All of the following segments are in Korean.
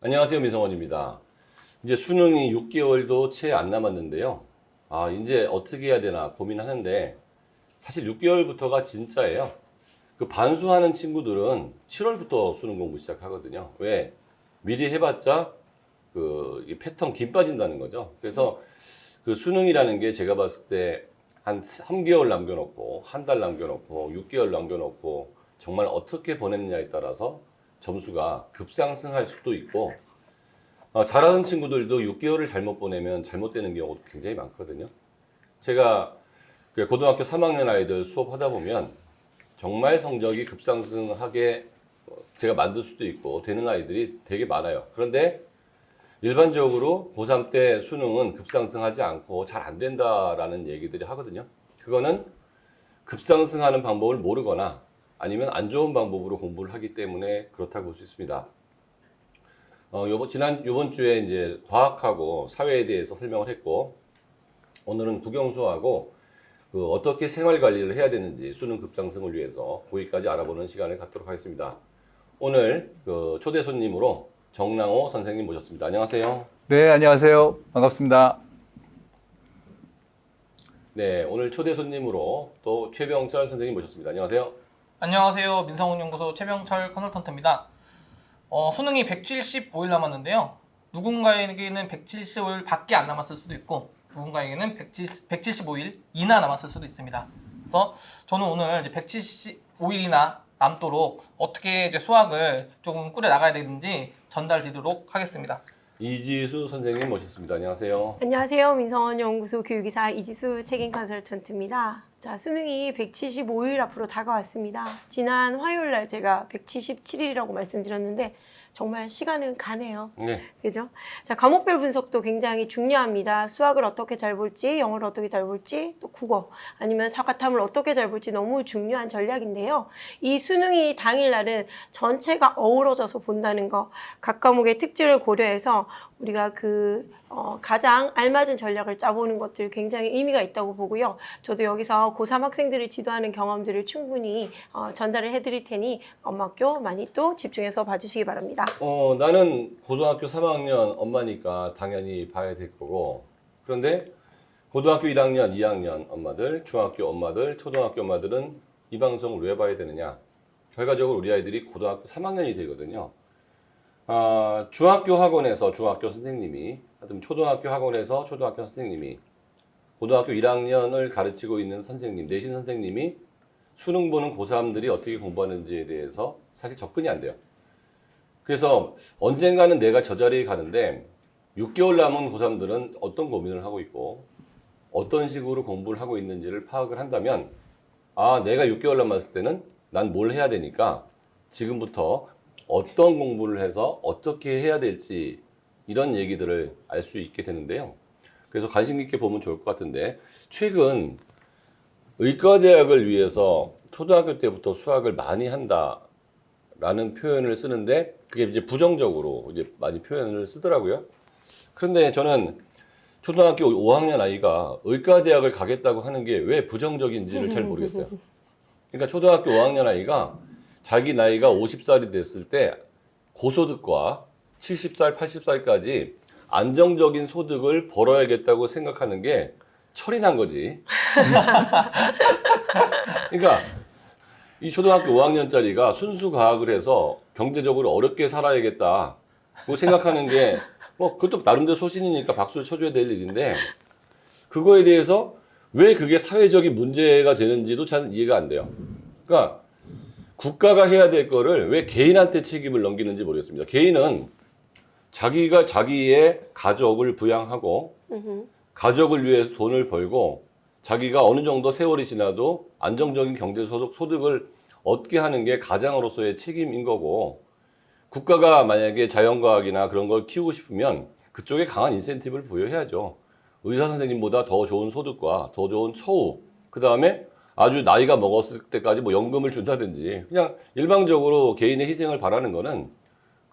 안녕하세요, 민성원입니다. 이제 수능이 6개월도 채 안 남았는데요. 이제 어떻게 해야 되나 고민하는데, 사실 6개월부터가 진짜예요. 그 반수하는 친구들은 7월부터 수능 공부 시작하거든요. 왜? 미리 해봤자 이 패턴 김 빠진다는 거죠. 그래서 그 수능이라는 게 제가 봤을 때 한 3개월 남겨놓고, 한 달 남겨놓고, 6개월 남겨놓고, 정말 어떻게 보냈느냐에 따라서 점수가 급상승할 수도 있고, 잘하는 친구들도 6개월을 잘못 보내면 잘못되는 경우도 굉장히 많거든요. 제가 그 고등학교 3학년 아이들 수업하다 보면 정말 성적이 급상승하게 제가 만들 수도 있고 되는 아이들이 되게 많아요. 그런데 일반적으로 고3 때 수능은 급상승하지 않고 잘 안 된다라는 얘기들이 하거든요. 그거는 급상승하는 방법을 모르거나 아니면 안 좋은 방법으로 공부를 하기 때문에 그렇다고 볼 수 있습니다. 요번 주에 이제 과학하고 사회에 대해서 설명을 했고, 오늘은 국영수하고 어떻게 생활 관리를 해야 되는지 수능 급상승을 위해서 거기까지 알아보는 시간을 갖도록 하겠습니다. 오늘 초대 손님으로 정랑호 선생님 모셨습니다. 안녕하세요. 네, 안녕하세요. 반갑습니다. 네, 오늘 초대 손님으로 또 최병철 선생님 모셨습니다. 안녕하세요. 안녕하세요. 민성훈연구소 최병철 컨설턴트입니다. 수능이 175일 남았는데요. 누군가에게는 175일 밖에 안 남았을 수도 있고 누군가에게는 175일 이나 남았을 수도 있습니다. 그래서 저는 오늘 이제 175일이나 남도록 어떻게 이제 수학을 조금 꾸려 나가야 되는지 전달드리도록 하겠습니다. 이지수 선생님 모셨습니다. 안녕하세요. 안녕하세요. 민성원 연구소 교육이사 이지수 책임 컨설턴트입니다. 자, 수능이 175일 앞으로 다가왔습니다. 지난 화요일 날 제가 177일이라고 말씀드렸는데 정말 시간은 가네요. 네. 그죠? 자, 과목별 분석도 굉장히 중요합니다. 수학을 어떻게 잘 볼지, 영어를 어떻게 잘 볼지, 또 국어, 아니면 사과탐을 어떻게 잘 볼지 너무 중요한 전략인데요. 이 수능이 당일날은 전체가 어우러져서 본다는 거, 각 과목의 특징을 고려해서 우리가 가장 알맞은 전략을 짜보는 것들 굉장히 의미가 있다고 보고요. 저도 여기서 고3 학생들을 지도하는 경험들을 충분히 전달을 해드릴 테니 엄마학교 많이 또 집중해서 봐주시기 바랍니다. 나는 고등학교 3학년 엄마니까 당연히 봐야 될 거고, 그런데 고등학교 1학년, 2학년 엄마들, 중학교 엄마들, 초등학교 엄마들은 이 방송을 왜 봐야 되느냐? 결과적으로 우리 아이들이 고등학교 3학년이 되거든요. 중학교 학원에서 중학교 선생님이, 하여튼 초등학교 학원에서 초등학교 선생님이, 고등학교 1학년을 가르치고 있는 선생님, 내신 선생님이 수능 보는 고3들이 어떻게 공부하는지에 대해서 사실 접근이 안 돼요. 그래서 언젠가는 내가 저 자리에 가는데 6개월 남은 고3들은 어떤 고민을 하고 있고 어떤 식으로 공부를 하고 있는지를 파악을 한다면, 내가 6개월 남았을 때는 난 뭘 해야 되니까 지금부터 어떤 공부를 해서 어떻게 해야 될지 이런 얘기들을 알 수 있게 되는데요. 그래서 관심 있게 보면 좋을 것 같은데, 최근 의과대학을 위해서 초등학교 때부터 수학을 많이 한다라는 표현을 쓰는데 그게 이제 부정적으로 이제 많이 표현을 쓰더라고요. 그런데 저는 초등학교 5학년 아이가 의과대학을 가겠다고 하는 게 왜 부정적인지를 잘 모르겠어요. 그러니까 초등학교 5학년 아이가 자기 나이가 50살이 됐을 때 고소득과 70살, 80살까지 안정적인 소득을 벌어야겠다고 생각하는 게 철이 난 거지. 그러니까 이 초등학교 5학년짜리가 순수 과학을 해서 경제적으로 어렵게 살아야겠다고 생각하는 게 그것도 나름대로 소신이니까 박수를 쳐줘야 될 일인데, 그거에 대해서 왜 그게 사회적인 문제가 되는지도 잘 이해가 안 돼요. 그러니까 국가가 해야 될 거를 왜 개인한테 책임을 넘기는지 모르겠습니다. 개인은 자기가 자기의 가족을 부양하고 가족을 위해서 돈을 벌고 자기가 어느 정도 세월이 지나도 안정적인 소득을 얻게 하는 게 가장으로서의 책임인 거고, 국가가 만약에 자연과학이나 그런 걸 키우고 싶으면 그쪽에 강한 인센티브를 부여해야죠. 의사 선생님보다 더 좋은 소득과 더 좋은 처우, 그 다음에 아주 나이가 먹었을 때까지 연금을 준다든지, 그냥 일방적으로 개인의 희생을 바라는 거는,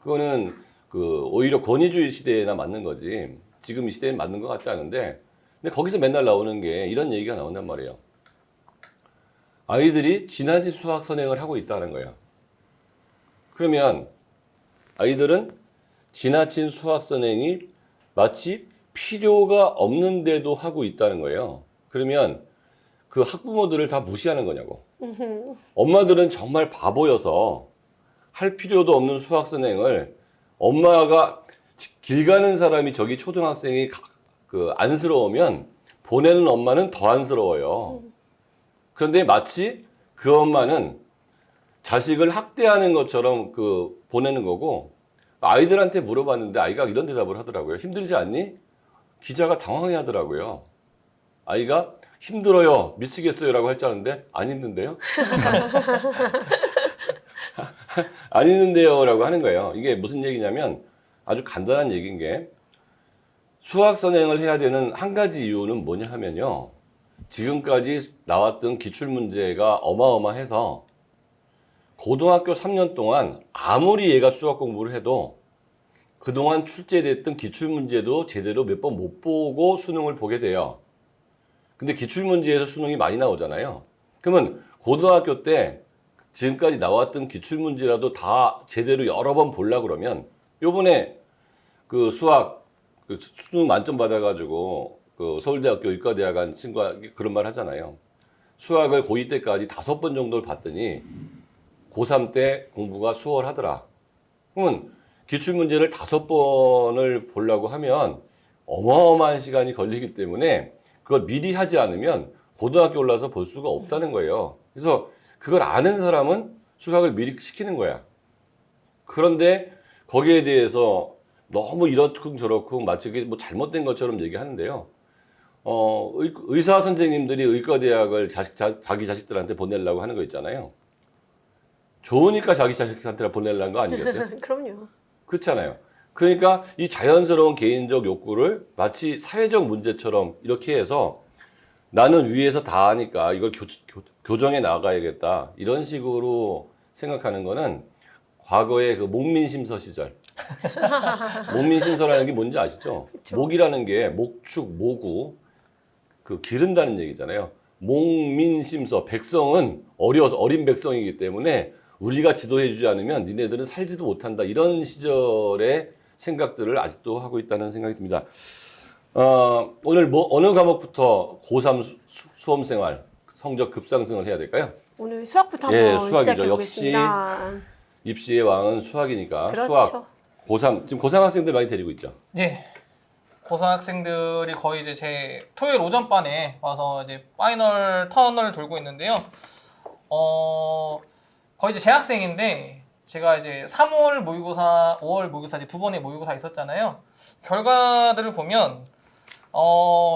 그거는 오히려 권위주의 시대에나 맞는 거지 지금 이 시대엔 맞는 것 같지 않은데, 근데 거기서 맨날 나오는 게 이런 얘기가 나온단 말이에요. 아이들이 지나친 수학 선행을 하고 있다는 거예요. 그러면 아이들은 지나친 수학 선행이 마치 필요가 없는데도 하고 있다는 거예요. 그러면 그 학부모들을 다 무시하는 거냐고. 엄마들은 정말 바보여서 할 필요도 없는 수학 선행을 엄마가 길 가는 사람이 저기 초등학생이 안쓰러우면 보내는 엄마는 더 안쓰러워요. 그런데 마치 그 엄마는 자식을 학대하는 것처럼 보내는 거고, 아이들한테 물어봤는데 아이가 이런 대답을 하더라고요. 힘들지 않니? 기자가 당황해 하더라고요. 아이가 힘들어요, 미치겠어요라고 할 줄 알았는데 안 힘든데요? 안 힘든데요라고 하는 거예요. 이게 무슨 얘기냐면 아주 간단한 얘기인 게, 수학 선행을 해야 되는 한 가지 이유는 뭐냐 하면요, 지금까지 나왔던 기출문제가 어마어마해서 고등학교 3년 동안 아무리 얘가 수학 공부를 해도 그동안 출제됐던 기출문제도 제대로 몇 번 못 보고 수능을 보게 돼요. 근데 기출문제에서 수능이 많이 나오잖아요. 그러면 고등학교 때 지금까지 나왔던 기출문제라도 다 제대로 여러 번 보려고 그러면, 요번에 수학 수능 만점 받아가지고 서울대학교 의과대학 간 친구가 그런 말 하잖아요. 수학을 고2 때까지 5번 정도를 봤더니 고3 때 공부가 수월하더라. 그러면 기출문제를 5번을 보려고 하면 어마어마한 시간이 걸리기 때문에 그걸 미리 하지 않으면 고등학교 올라서 볼 수가 없다는 거예요. 그래서 그걸 아는 사람은 수학을 미리 시키는 거야. 그런데 거기에 대해서 너무 이렇쿵 저렇쿵 마치 그게 뭐 잘못된 것처럼 얘기하는데요. 의사 선생님들이 의과대학을 자기 자식들한테 보내려고 하는 거 있잖아요. 좋으니까 자기 자식한테 보내려는 거 아니겠어요? 그럼요. 그렇잖아요. 그러니까 이 자연스러운 개인적 욕구를 마치 사회적 문제처럼 이렇게 해서 나는 위에서 다 하니까 이걸 교정해 나가야겠다, 이런 식으로 생각하는 거는 과거의 목민심서 시절. 목민심서라는 게 뭔지 아시죠? 그쵸. 목이라는 게 목축, 모구, 기른다는 얘기잖아요. 목민심서, 백성은 어린 백성이기 때문에 우리가 지도해주지 않으면 니네들은 살지도 못한다, 이런 시절의 생각들을 아직도 하고 있다는 생각이 듭니다. 오늘 어느 과목부터 고3 수험생활 성적 급상승을 해야 될까요? 오늘 수학부터 예, 한번 수학이죠. 시작해 보겠습니다. 입시의 왕은 수학이니까. 그렇죠. 수학. 고3, 지금 고3 학생들 많이 데리고 있죠? 네. 고등학생들이 거의 이제 제 토요일 오전반에 와서 이제 파이널 턴을 돌고 있는데요. 거의 이제 재학생인데, 제가 이제 3월 모의고사, 5월 모의고사 이제 두 번의 모의고사 있었잖아요. 결과들을 보면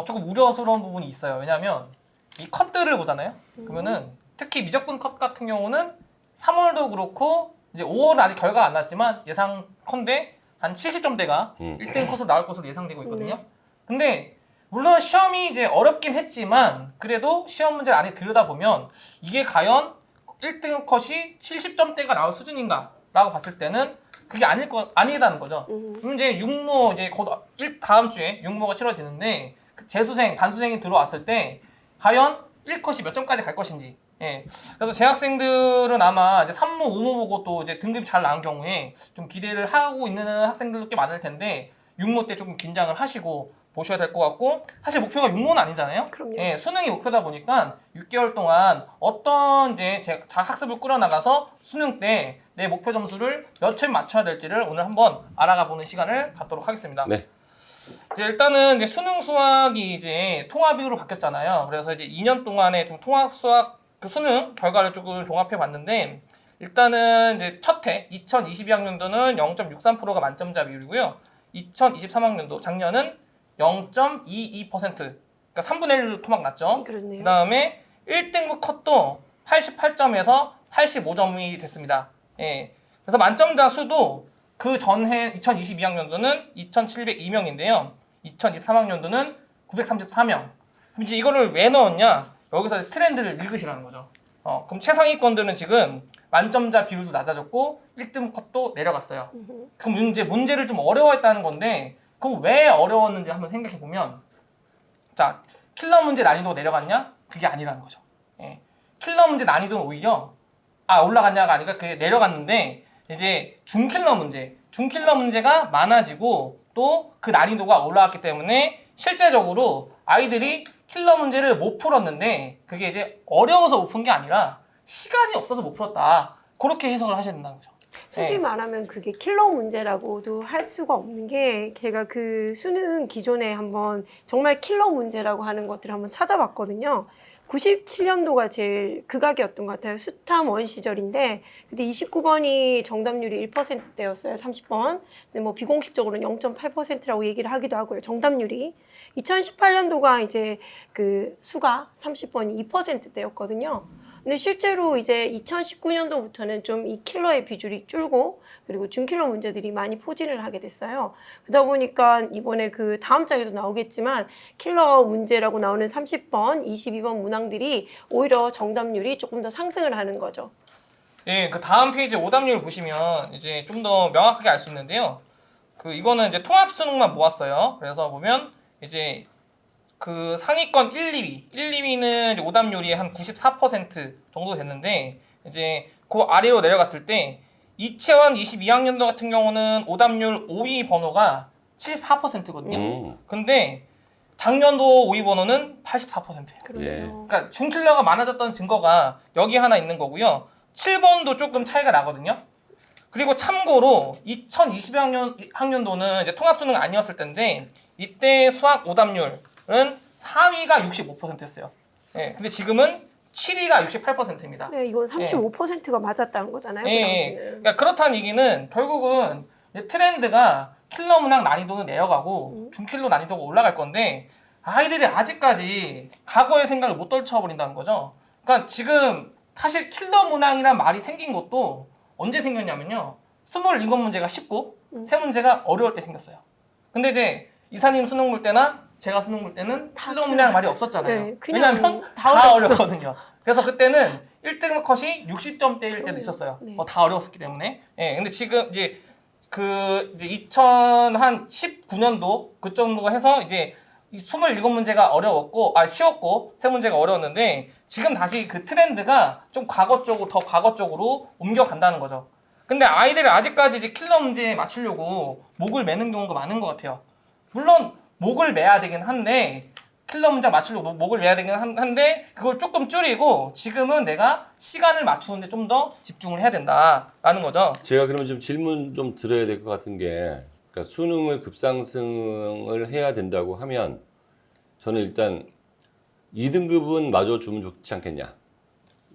조금 우려스러운 부분이 있어요. 왜냐하면 이 컷들을 보잖아요. 그러면은 특히 미적분 컷 같은 경우는 3월도 그렇고 이제 5월은 아직 결과가 안 났지만 예상컨대 한 70점대가 1등 컷으로 나올 것으로 예상되고 있거든요. 근데 물론 시험이 이제 어렵긴 했지만 그래도 시험 문제를 안에 들여다보면 이게 과연 1등 컷이 70점대가 나올 수준인가 라고 봤을 때는 그게 아니다는 거죠. 그럼 이제 육모, 이제 다음 주에 육모가 치러지는데, 재수생, 반수생이 들어왔을 때 과연 1컷이 몇 점까지 갈 것인지. 예. 그래서 재학생들은 아마 이제 3모, 5모 보고 또 이제 등급이 잘 나온 경우에 좀 기대를 하고 있는 학생들도 꽤 많을 텐데, 육모 때 조금 긴장을 하시고 보셔야 될 것 같고, 사실 목표가 육모는 아니잖아요. 그럼요. 예, 수능이 목표다 보니까 6개월 동안 어떤 이제 학습을 꾸려나가서 수능 때 내 목표 점수를 몇 점 맞춰야 될지를 오늘 한번 알아가 보는 시간을 갖도록 하겠습니다. 네. 이제 일단은 이제 수능 수학이 이제 통합이후로 바뀌었잖아요. 그래서 이제 2년 동안의 좀 통합 수학 수능 결과를 조금 종합해 봤는데, 일단은 이제 첫 해 2022학년도는 0.63%가 만점자 비율이고요. 2023학년도 작년은 0.22%, 그러니까 3분의 1로 토막 났죠. 그렇네요. 그 다음에 1등급 컷도 88점에서 85점이 됐습니다. 예. 그래서 만점자 수도 그 전해 2022학년도는 2,702명인데요. 2023학년도는 934명. 그럼 이제 이거를 왜 넣었냐? 여기서 트렌드를 읽으시라는 거죠. 그럼 최상위권들은 지금 만점자 비율도 낮아졌고 1등 컷도 내려갔어요. 그럼 문제를 좀 어려워했다는 건데, 그럼 왜 어려웠는지 한번 생각해 보면, 자, 킬러 문제 난이도가 내려갔냐? 그게 아니라는 거죠. 예. 킬러 문제 난이도는 오히려 올라갔냐가 아니라 그게 내려갔는데, 이제 중킬러 문제, 중킬러 문제가 많아지고 또 그 난이도가 올라왔기 때문에 실제적으로 아이들이 킬러 문제를 못 풀었는데 그게 이제 어려워서 못 푼 게 아니라 시간이 없어서 못 풀었다. 그렇게 해석을 하셔야 된다는 거죠. 솔직히 네. 말하면 그게 킬러 문제라고도 할 수가 없는 게 제가 그 수능 기존에 한번 정말 킬러 문제라고 하는 것들을 한번 찾아봤거든요. 97년도가 제일 극악이었던 것 같아요. 수탐 원 시절인데 그때 29번이 정답률이 1%대였어요. 30번. 근데 뭐 비공식적으로는 0.8%라고 얘기를 하기도 하고요. 정답률이. 2018년도가 이제 그 수가 30번이 2%대였거든요. 근데 실제로 이제 2019년도부터는 좀 이 킬러의 비중이 줄고 그리고 준킬러 문제들이 많이 포진을 하게 됐어요. 그러다 보니까 이번에 그 다음 장에도 나오겠지만 킬러 문제라고 나오는 30번, 22번 문항들이 오히려 정답률이 조금 더 상승을 하는 거죠. 예, 그 다음 페이지 오답률 보시면 이제 좀 더 명확하게 알 수 있는데요. 그 이거는 이제 통합 수능만 모았어요. 그래서 보면 이제 그 상위권 1, 2위는 이제 오답률이 한 94% 정도 됐는데 이제 그 아래로 내려갔을 때 2022학년도 같은 경우는 오답률 5위 번호가 74%거든요. 근데 작년도 5위 번호는 84%예요. 그러네요. 그러니까 중킬러가 많아졌던 증거가 여기 하나 있는 거고요. 7번도 조금 차이가 나거든요. 그리고 참고로 2020학년도는 이제 통합수능 아니었을 텐데 이때 수학 오답률은 4위가 65%였어요. 예, 근데 지금은 7위가 68%입니다. 네, 이건 35%가 맞았다는 거잖아요. 그 예, 당시는. 그러니까 그렇다는 얘기는 결국은 이제 트렌드가 킬러 문항 난이도는 내려가고 중킬러 난이도가 올라갈 건데 아이들이 아직까지 과거의 생각을 못 떨쳐버린다는 거죠. 그러니까 지금 사실 킬러 문항이란 말이 생긴 것도 언제 생겼냐면요. 27문제가 쉽고 세 문제가 어려울 때 생겼어요. 근데 이제 이사님 수능 볼 때나 제가 수능 볼 때는 킬러 문항 말이 없었잖아요. 네, 그냥 왜냐하면 다 다 어렵어. 어렵거든요. 그래서 그때는 1등 컷이 60점대일 때도 있었어요. 네. 다 어려웠기 때문에. 예, 근데 지금 이제 이제 2019년도 그 정도가 해서 이제 이 27문제가 쉬웠고 세 문제가 어려웠는데 지금 다시 그 트렌드가 좀 더 과거 쪽으로 옮겨간다는 거죠. 근데 아이들이 아직까지 이제 킬러 문제에 맞추려고 목을 매는 경우가 많은 것 같아요. 물론 목을 매야 되긴 한데 킬러 문제 맞추려고 목을 매야 되긴 한데 그걸 조금 줄이고 지금은 내가 시간을 맞추는데 좀 더 집중을 해야 된다라는 거죠. 제가 그러면 좀 질문 좀 드려야 될 것 같은 게, 그러니까 수능을 급상승을 해야 된다고 하면 저는 일단 2등급은 마저 주면 좋지 않겠냐.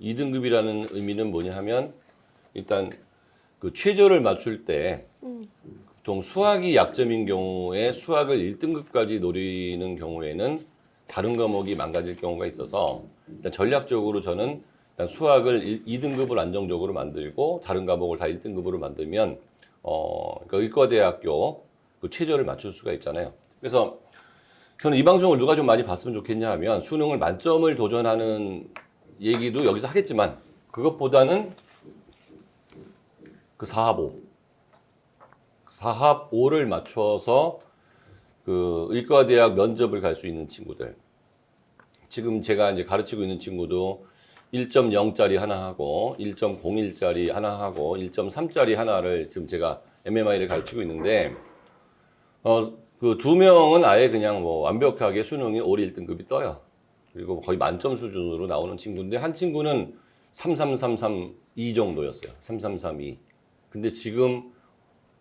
2등급이라는 의미는 뭐냐 하면 일단 그 최저를 맞출 때 보통 수학이 약점인 경우에 수학을 1등급까지 노리는 경우에는 다른 과목이 망가질 경우가 있어서 일단 전략적으로 저는 일단 수학을 2등급을 안정적으로 만들고 다른 과목을 다 1등급으로 만들면 그러니까 의과대학교 그 최저를 맞출 수가 있잖아요. 그래서 저는 이 방송을 누가 좀 많이 봤으면 좋겠냐 하면 수능을 만점을 도전하는 얘기도 여기서 하겠지만 그것보다는 그 사합 5를 맞춰서 그 의과대학 면접을 갈 수 있는 친구들. 지금 제가 이제 가르치고 있는 친구도 1.0짜리 하나 하고 1.01짜리 하나 하고 1.3짜리 하나를 지금 제가 MMI를 가르치고 있는데 그 두 명은 아예 그냥 뭐 완벽하게 수능이 올 1등급이 떠요. 그리고 거의 만점 수준으로 나오는 친구인데 한 친구는 33332 정도였어요. 3332. 근데 지금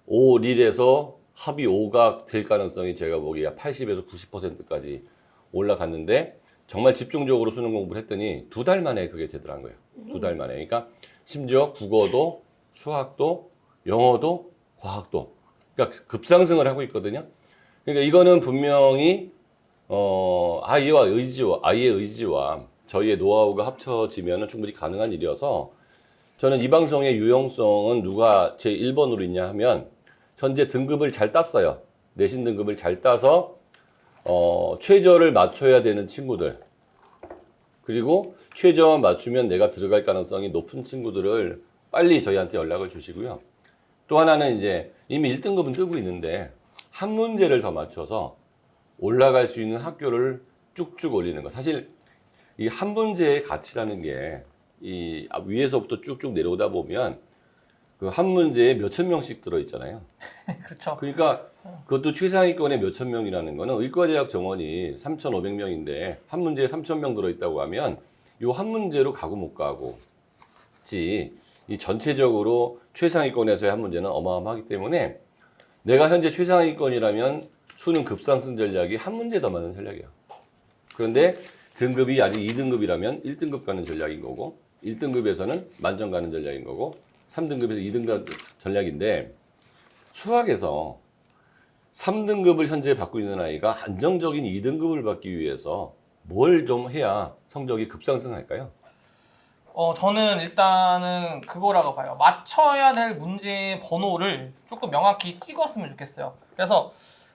5릴에서 합이 5가 될 가능성이 제가 보기에 80에서 90%까지 올라갔는데 정말 집중적으로 수능 공부를 했더니 2달 만에 그게 되더란 거예요. 2달 만에. 그러니까 심지어 국어도 수학도 영어도 과학도 그러니까 급상승을 하고 있거든요. 그러니까 이거는 분명히 아이의 의지와 저희의 노하우가 합쳐지면 충분히 가능한 일이어서 저는 이 방송의 유용성은 누가 제 1번으로 있냐 하면 현재 등급을 잘 땄어요. 내신 등급을 잘 따서 최저를 맞춰야 되는 친구들 그리고 최저만 맞추면 내가 들어갈 가능성이 높은 친구들을 빨리 저희한테 연락을 주시고요. 또 하나는 이제 이미 1등급은 뜨고 있는데 한 문제를 더 맞춰서 올라갈 수 있는 학교를 쭉쭉 올리는 거. 사실 이 한 문제의 가치라는 게 이 위에서부터 쭉쭉 내려오다 보면 그 한 문제에 몇천 명씩 들어있잖아요. 그렇죠. 그러니까 그것도 최상위권에 몇천 명이라는 거는 의과대학 정원이 3,500명인데 한 문제에 3,000명 들어있다고 하면 이 한 문제로 가고 못 가고지 이 전체적으로 최상위권에서의 한 문제는 어마어마하기 때문에 내가 현재 최상위권이라면 수능 급상승 전략이 한 문제 더 많은 전략이야. 그런데 등급이 아직 2등급이라면 1등급 가는 전략인 거고 1등급에서는 만점 가는 전략인 거고 3등급에서 2등급 전략인데 수학에서 3등급을 현재 받고 있는 아이가 안정적인 2등급을 받기 위해서 뭘 좀 해야 성적이 급상승할까요? 저는 일단은 그거라고 봐요. 맞춰야 될 문제 번호를 조금 명확히 찍었으면 좋겠어요. 그래서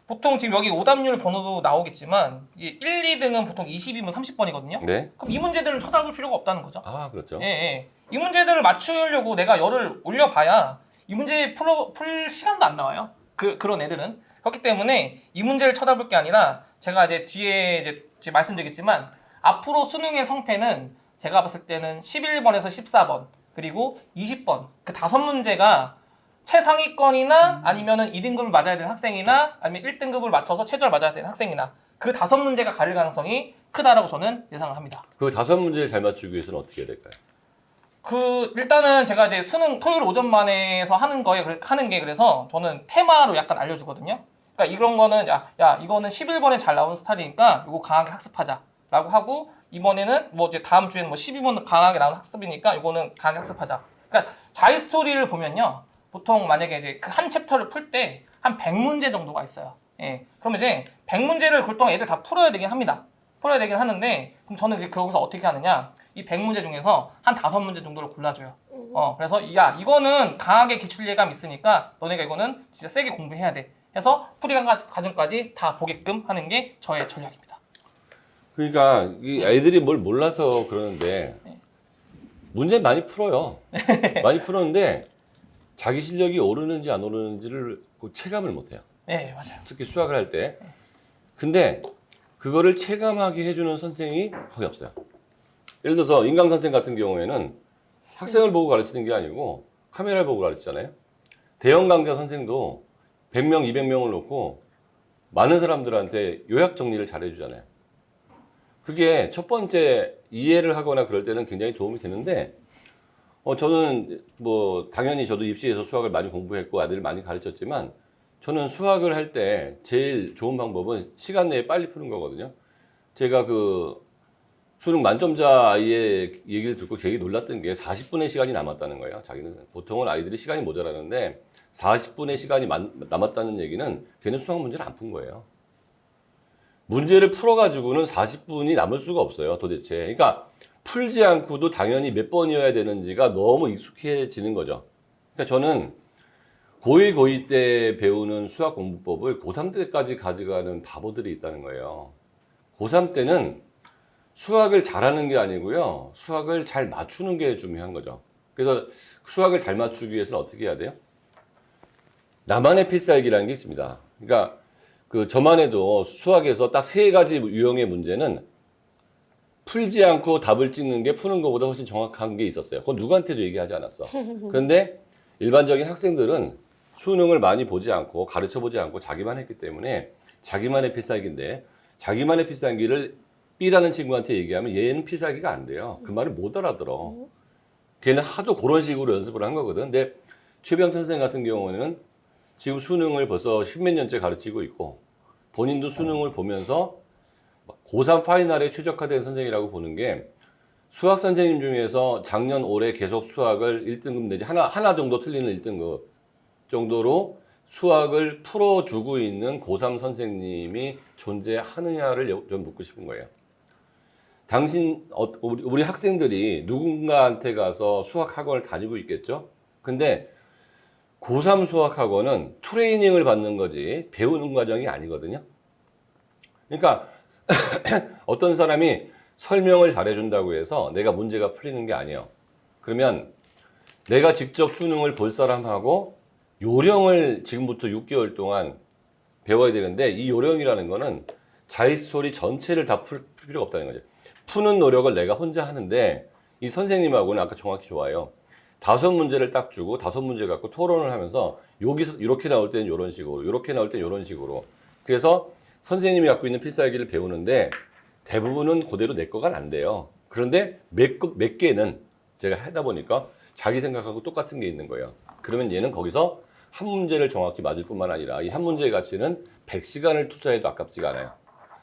보통 지금 여기 오답률 번호도 나오겠지만 이게 1, 2등은 보통 20이면 30번이거든요. 네. 그럼 이 문제들은 쳐다볼 필요가 없다는 거죠. 아, 그렇죠. 예, 예. 이 문제들을 맞추려고 내가 열을 올려봐야 이 문제 풀 시간도 안 나와요. 그런 애들은. 그렇기 때문에 이 문제를 쳐다볼 게 아니라 제가 이제 뒤에 이제 말씀드리겠지만 앞으로 수능의 성패는 제가 봤을 때는 11번에서 14번 그리고 20번 그 5문제가 최상위권이나 아니면은 2등급을 맞아야 되는 학생이나 아니면 1등급을 맞춰서 최저를 맞아야 되는 학생이나 그 5문제가 가릴 가능성이 크다라고 저는 예상을 합니다. 그 5문제를 잘 맞추기 위해서는 어떻게 해야 될까요? 일단은 제가 이제 수능 토요일 오전만에서 하는 게 그래서 저는 테마로 약간 알려주거든요. 그러니까 이런 거는 야 이거는 11번에 잘 나온 스타일이니까 이거 강하게 학습하자라고 하고 이번에는 뭐 이제 다음 주에는 뭐 12번 강하게 나온 학습이니까 이거는 강하게 학습하자. 그러니까 자기 스토리를 보면요. 보통 만약에 이제 그 한 챕터를 풀 때 한 100문제 정도가 있어요. 예. 그러면 이제 100문제를 그동안 애들 다 풀어야 되긴 합니다. 풀어야 되긴 하는데 그럼 저는 이제 거기서 어떻게 하느냐? 이 100문제 중에서 한 5문제 정도를 골라줘요. 그래서 야 이거는 강하게 기출 예감 있으니까 너네가 이거는 진짜 세게 공부해야 돼. 해서 풀이강 과정까지 다 보게끔 하는 게 저의 전략입니다. 그러니까 이 애들이 뭘 몰라서 그러는데 문제 많이 풀어요. 많이 풀었는데 자기 실력이 오르는지 안 오르는지를 그 체감을 못 해요. 네, 맞아요. 특히 수학을 할 때. 근데 그거를 체감하게 해주는 선생이 거의 없어요. 예를 들어서 인강 선생 같은 경우에는 학생을 보고 가르치는 게 아니고 카메라를 보고 가르치잖아요. 대형 강좌 선생도 100명, 200명을 놓고 많은 사람들한테 요약 정리를 잘 해주잖아요. 그게 첫 번째 이해를 하거나 그럴 때는 굉장히 도움이 되는데 저는 뭐 당연히 저도 입시에서 수학을 많이 공부했고 아들을 많이 가르쳤지만 저는 수학을 할 때 제일 좋은 방법은 시간 내에 빨리 푸는 거거든요. 제가 그 수능 만점자 아이의 얘기를 듣고 되게 놀랐던 게 40분의 시간이 남았다는 거예요. 자기는 보통은 아이들이 시간이 모자라는데 40분의 시간이 남았다는 얘기는 걔는 수학 문제를 안 푼 거예요. 문제를 풀어가지고는 40분이 남을 수가 없어요, 도대체. 그러니까 풀지 않고도 당연히 몇 번이어야 되는지가 너무 익숙해지는 거죠. 그러니까 저는 고1, 고2 때 배우는 수학 공부법을 고3 때까지 가져가는 바보들이 있다는 거예요. 고3 때는 수학을 잘하는 게 아니고요. 수학을 잘 맞추는 게 중요한 거죠. 그래서 수학을 잘 맞추기 위해서는 어떻게 해야 돼요? 나만의 필살기라는 게 있습니다. 그러니까 저만 해도 수학에서 딱 3가지 유형의 문제는 풀지 않고 답을 찍는 게 푸는 것보다 훨씬 정확한 게 있었어요. 그건 누구한테도 얘기하지 않았어. 그런데 일반적인 학생들은 수능을 많이 보지 않고 가르쳐 보지 않고 자기만 했기 때문에 자기만의 필살기인데 자기만의 필살기를 B라는 친구한테 얘기하면 얘는 필살기가 안 돼요. 그 말을 못 알아들어. 걔는 하도 그런 식으로 연습을 한 거거든. 근데 최병천 선생 같은 경우는 지금 수능을 벌써 10몇 년째 가르치고 있고 본인도 수능을 보면서 고3 파이널에 최적화된 선생이라고 보는 게 수학 선생님 중에서 작년 올해 계속 수학을 1등급 내지 하나 정도 틀리는 1등급 정도로 수학을 풀어주고 있는 고3 선생님이 존재하느냐를 좀 묻고 싶은 거예요. 우리 학생들이 누군가한테 가서 수학 학원을 다니고 있겠죠? 근데 고3 수학 학원은 트레이닝을 받는 거지 배우는 과정이 아니거든요. 그러니까 어떤 사람이 설명을 잘해준다고 해서 내가 문제가 풀리는 게 아니에요. 그러면 내가 직접 수능을 볼 사람하고 요령을 지금부터 6개월 동안 배워야 되는데 이 요령이라는 거는 자기 스토리 전체를 다 풀 필요가 없다는 거죠. 푸는 노력을 내가 혼자 하는데 이 선생님하고는 아까 정확히 좋아요. 5문제를 딱 주고 5문제 갖고 토론을 하면서 여기서 이렇게 나올 때는 이런 식으로, 이렇게 나올 때는 이런 식으로. 그래서 선생님이 갖고 있는 필살기를 배우는데 대부분은 그대로 내 거가 안 돼요. 그런데 몇 개는 제가 하다 보니까 자기 생각하고 똑같은 게 있는 거예요. 그러면 얘는 거기서 한 문제를 정확히 맞을 뿐만 아니라 이 한 문제의 가치는 100시간을 투자해도 아깝지가 않아요.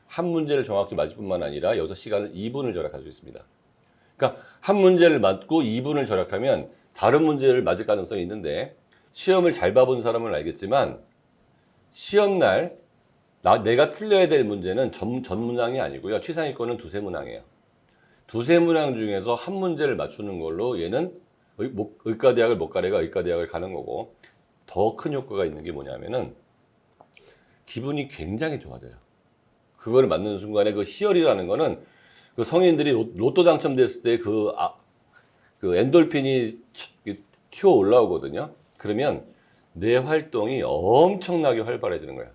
한 문제를 정확히 맞을 뿐만 아니라 여기서 시간을 2분을 절약할 수 있습니다. 그러니까 한 문제를 맞고 2분을 절약하면 다른 문제를 맞을 가능성이 있는데 시험을 잘 봐본 사람은 알겠지만 시험날 내가 틀려야 될 문제는 전 문항이 아니고요. 최상위권은 두세 문항이에요. 두세 문항 중에서 한 문제를 맞추는 걸로 얘는 의과대학을 못 가래가 의과대학을 가는 거고 더 큰 효과가 있는 게 뭐냐면은 기분이 굉장히 좋아져요. 그걸 맞는 순간에 그 희열이라는 거는 그 성인들이 로또 당첨됐을 때 그 엔돌핀이 튀어 올라오거든요. 그러면 내 활동이 엄청나게 활발해지는 거예요.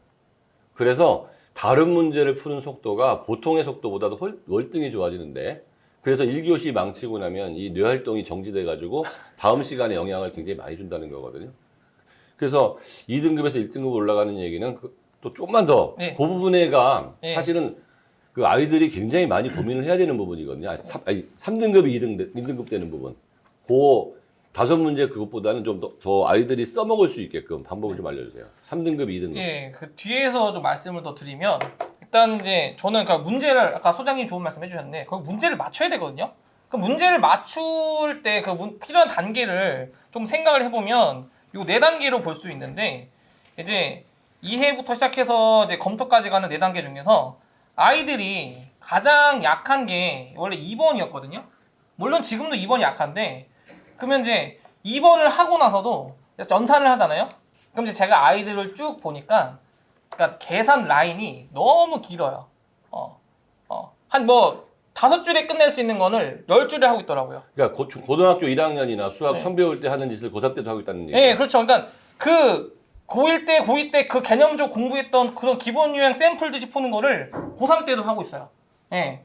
그래서 다른 문제를 푸는 속도가 보통의 속도보다도 월등히 좋아지는데 그래서 1교시 망치고 나면 이 뇌 활동이 정지돼 가지고 다음 시간에 영향을 굉장히 많이 준다는 거거든요. 그래서 2등급에서 1등급 올라가는 얘기는 또 조금만 더 네. 그 부분에가 네. 사실은 그 아이들이 굉장히 많이 고민을 해야 되는 부분이거든요. 3등급이 2등급 되는 부분. 그 5문제 그것보다는 좀 더 아이들이 써먹을 수 있게끔 방법을 좀 알려주세요. 3등급, 2등급. 예, 그 뒤에서 좀 말씀을 더 드리면 일단 이제 저는 그 문제를 아까 소장님 좋은 말씀 해주셨는데 그 문제를 맞춰야 되거든요. 그 문제를 맞출 때 그 필요한 단계를 좀 생각을 해보면 요 4단계로 볼 수 있는데 이제 이해부터 시작해서 이제 검토까지 가는 4단계 중에서 아이들이 가장 약한 게 원래 2번이었거든요. 물론 지금도 2번이 약한데 그러면 이제 2번을 하고 나서도 연산을 하잖아요. 그럼 이제 제가 아이들을 쭉 보니까 그러니까 계산 라인이 너무 길어요. 한 5줄에 끝낼 수 있는 거를 10줄에 하고 있더라고요. 그러니까 고등학교 1학년이나 수학 네. 처음 배울 때 하는 짓을 고3 때도 하고 있다는 얘기예요. 네, 그렇죠. 그러니까 그 고1 때 그 개념적 공부했던 그런 기본 유형 샘플듯이 푸는 거를 고3 때도 하고 있어요. 예.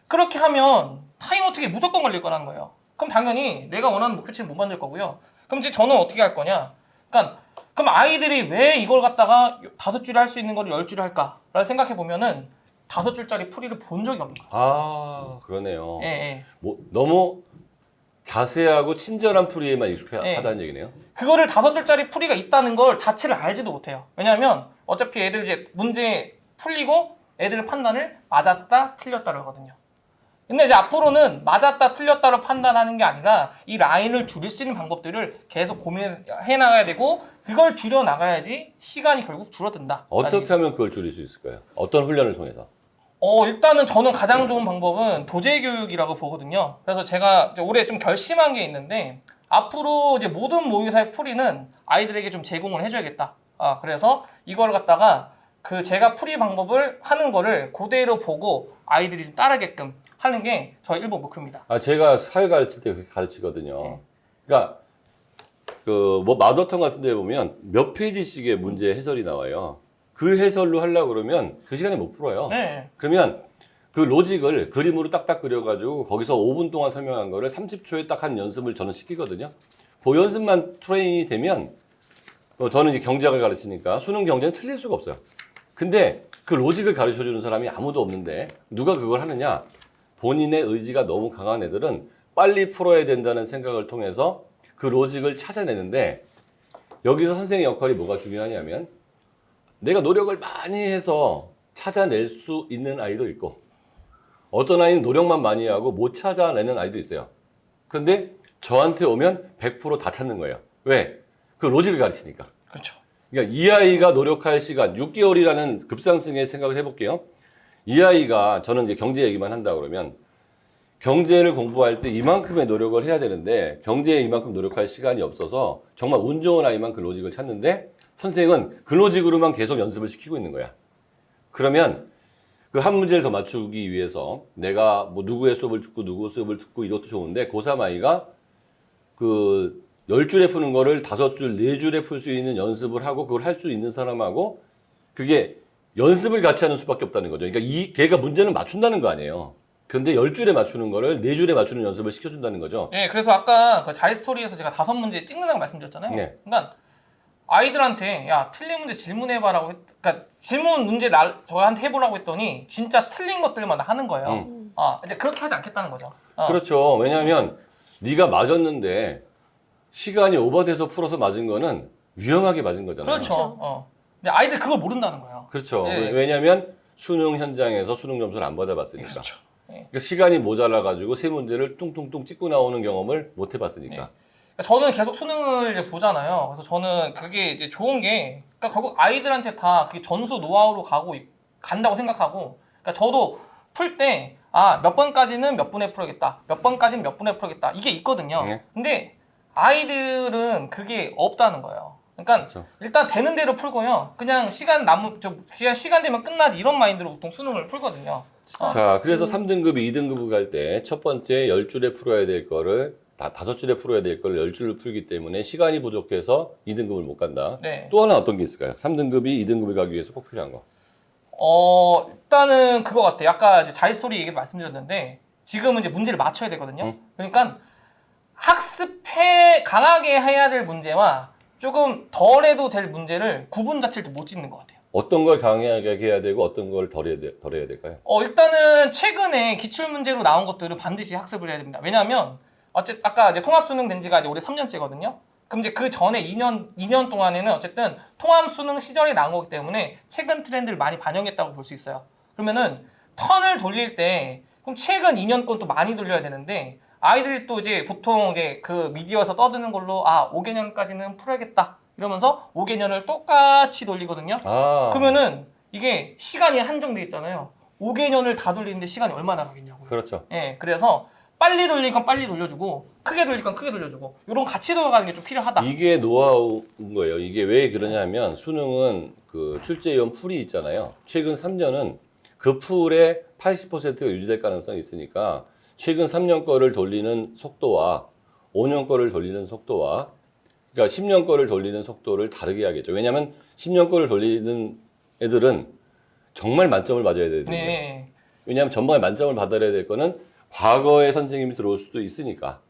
그렇게 하면 타임 어떻게 무조건 걸릴 거라는 거예요. 그럼 당연히 내가 원하는 목표치는 못 만들 거고요. 그럼 이제 저는 어떻게 할 거냐? 그러니까 그럼 아이들이 왜 이걸 갖다가 5줄에 할 수 있는 거를 10줄에 할까라고 생각해 보면은 5줄짜리 풀이를 본 적이 없는 거예요. 아, 그러네요. 예, 예. 너무 자세하고 친절한 풀이에만 네. 익숙하다는 얘기네요. 그거를 5줄짜리 풀이가 있다는 걸 자체를 알지도 못해요. 왜냐하면 어차피 애들 이제 문제 풀리고 애들 판단을 맞았다 틀렸다로 하거든요. 근데 이제 앞으로는 맞았다 틀렸다로 판단하는 게 아니라 이 라인을 줄일 수 있는 방법들을 계속 고민해 나가야 되고 그걸 줄여 나가야지 시간이 결국 줄어든다. 어떻게 하면 그걸 줄일 수 있을까요? 어떤 훈련을 통해서? 일단은 저는 가장 좋은 방법은 도제 교육이라고 보거든요. 그래서 제가 이제 올해 좀 결심한 게 있는데 앞으로 이제 모든 모의고사의 풀이는 아이들에게 좀 제공을 해줘야겠다. 그래서 이걸 갖다가 그 제가 풀이 방법을 하는 거를 그대로 보고 아이들이 좀 따르게끔 하는 게 저희 1번 목표입니다. 제가 사회 가르칠 때 그렇게 가르치거든요. 네. 그러니까 마더턴 같은 데 보면 몇 페이지씩의 문제 해설이 나와요. 그 해설로 하려고 그러면 그 시간에 못 풀어요. 네. 그러면 그 로직을 그림으로 딱딱 그려가지고 거기서 5분 동안 설명한 거를 30초에 딱 한 연습을 저는 시키거든요. 그 연습만 트레이닝이 되면 저는 이제 경제학을 가르치니까 수능 경제는 틀릴 수가 없어요. 근데 그 로직을 가르쳐 주는 사람이 아무도 없는데 누가 그걸 하느냐? 본인의 의지가 너무 강한 애들은 빨리 풀어야 된다는 생각을 통해서 그 로직을 찾아내는데 여기서 선생의 역할이 뭐가 중요하냐면 내가 노력을 많이 해서 찾아낼 수 있는 아이도 있고 어떤 아이는 노력만 많이 하고 못 찾아내는 아이도 있어요. 그런데 저한테 오면 100% 다 찾는 거예요. 왜? 그 로직을 가르치니까. 그렇죠. 그러니까 이 아이가 노력할 시간 6개월이라는 급상승의 생각을 해볼게요. 이 아이가 저는 이제 경제 얘기만 한다 그러면 경제를 공부할 때 이만큼의 노력을 해야 되는데 경제에 이만큼 노력할 시간이 없어서 정말 운 좋은 아이만 그 로직을 찾는데 선생은 그 로직으로만 계속 연습을 시키고 있는 거야. 그러면 그 한 문제를 더 맞추기 위해서 내가 뭐 누구의 수업을 듣고 누구 수업을 듣고 이것도 좋은데 고3 아이가 그 10줄에 푸는 거를 5줄, 4줄에 풀 수 있는 연습을 하고 그걸 할 수 있는 사람하고 그게 연습을 같이 하는 수밖에 없다는 거죠. 그러니까 걔가 문제는 맞춘다는 거 아니에요. 근데 10줄에 맞추는 거를 4줄에 맞추는 연습을 시켜준다는 거죠. 예, 그래서 아까 그 자이스토리에서 제가 5문제 찍는다고 말씀드렸잖아요. 네. 그러니까 아이들한테 야 틀린 문제 질문해봐라고 그러니까 질문 문제 저한테 해보라고 했더니 진짜 틀린 것들만 하는 거예요. 아 이제 그렇게 하지 않겠다는 거죠. 그렇죠. 왜냐하면 네가 맞았는데 시간이 오버돼서 풀어서 맞은 거는 위험하게 맞은 거잖아요. 그렇죠. 근데 아이들 그걸 모른다는 거예요. 그렇죠. 네. 왜냐하면 수능 현장에서 수능 점수를 안 받아봤으니까. 그렇죠. 네. 그러니까 시간이 모자라가지고 세 문제를 뚱뚱뚱 찍고 나오는 경험을 못 해봤으니까. 네. 그러니까 저는 계속 수능을 이제 보잖아요. 그래서 저는 그게 이제 좋은 게, 그러니까 결국 아이들한테 다 그게 전수 노하우로 간다고 생각하고, 그러니까 저도 풀 때, 몇 번까지는 몇 분에 풀어야겠다. 몇 번까지는 몇 분에 풀어야겠다. 이게 있거든요. 네. 근데 아이들은 그게 없다는 거예요. 그러니까 그렇죠. 일단 되는 대로 풀고요. 그냥 시간 되면 끝나지 이런 마인드로 보통 수능을 풀거든요. 자, 그래서 3등급이 2등급을 갈 때 첫 번째 10줄에 풀어야 될 거를 5줄에 풀어야 될 거를 10줄을 풀기 때문에 시간이 부족해서 2등급을 못 간다. 네. 또 하나 어떤 게 있을까요? 3등급이 2등급을 가기 위해서 꼭 필요한 거. 일단은 그거 같아요. 아까 이제 자이스토리 얘기를 말씀드렸는데 지금은 이제 문제를 맞춰야 되거든요. 그러니까 강하게 해야 될 문제와 조금 덜 해도 될 문제를 구분 자체를 못 짓는 것 같아요. 어떤 걸 강하게 해야 되고 어떤 걸 덜 해야 될까요? 일단은 최근에 기출 문제로 나온 것들을 반드시 학습을 해야 됩니다. 왜냐하면 아까 이제 통합 수능 된 지가 이제 올해 3년째거든요. 그럼 이제 그 전에 2년 동안에는 어쨌든 통합 수능 시절에 나온 거기 때문에 최근 트렌드를 많이 반영했다고 볼 수 있어요. 그러면은 턴을 돌릴 때 그럼 최근 2년 건 또 많이 돌려야 되는데 아이들이 또 이제 보통 이제 그 미디어에서 떠드는 걸로 5개년까지는 풀어야겠다 이러면서 5개년을 똑같이 돌리거든요. 그러면은 이게 시간이 한정돼 있잖아요. 5개년을 다 돌리는데 시간이 얼마나 가겠냐고요. 그렇죠. 예, 그래서 빨리 돌릴 건 빨리 돌려주고 크게 돌릴 건 크게 돌려주고 이런 같이 돌아가는 게 좀 필요하다. 이게 노하우인 거예요. 이게 왜 그러냐면 수능은 그 출제위원 풀이 있잖아요. 최근 3년은 그 풀의 80%가 유지될 가능성이 있으니까 최근 3년 거를 돌리는 속도와 5년 거를 돌리는 속도와 그러니까 10년 거를 돌리는 속도를 다르게 해야겠죠. 왜냐하면 10년 거를 돌리는 애들은 정말 만점을 맞아야 되거든요. 네. 왜냐하면 전반에 만점을 받아야 될 거는 과거에 선생님이 들어올 수도 있으니까.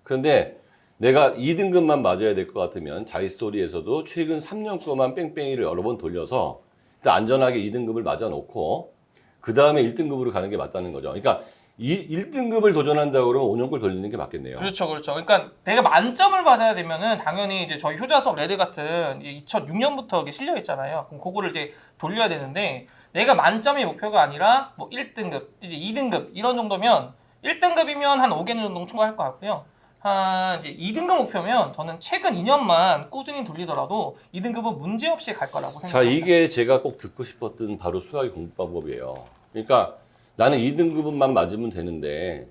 그런데 내가 2등급만 맞아야 될 것 같으면 자이스토리에서도 최근 3년 거만 뺑뺑이를 여러 번 돌려서 일단 안전하게 2등급을 맞아 놓고 그 다음에 1등급으로 가는 게 맞다는 거죠. 그러니까 1등급을 도전한다고 그러면 5년 걸 돌리는 게 맞겠네요. 그렇죠. 그러니까 내가 만점을 받아야 되면은 당연히 이제 저희 효자 수업 레드 같은 2006년부터 실려 있잖아요. 그럼 그거를 이제 돌려야 되는데 내가 만점이 목표가 아니라 뭐 1등급, 이제 2등급 이런 정도면 1등급이면 한 5개년 정도 충분할 것 같고요. 한 이제 2등급 목표면 저는 최근 2년만 꾸준히 돌리더라도 2등급은 문제 없이 갈 거라고 자, 생각합니다. 이게 제가 꼭 듣고 싶었던 바로 수학의 공부 방법이에요. 그러니까 나는 2등급만 맞으면 되는데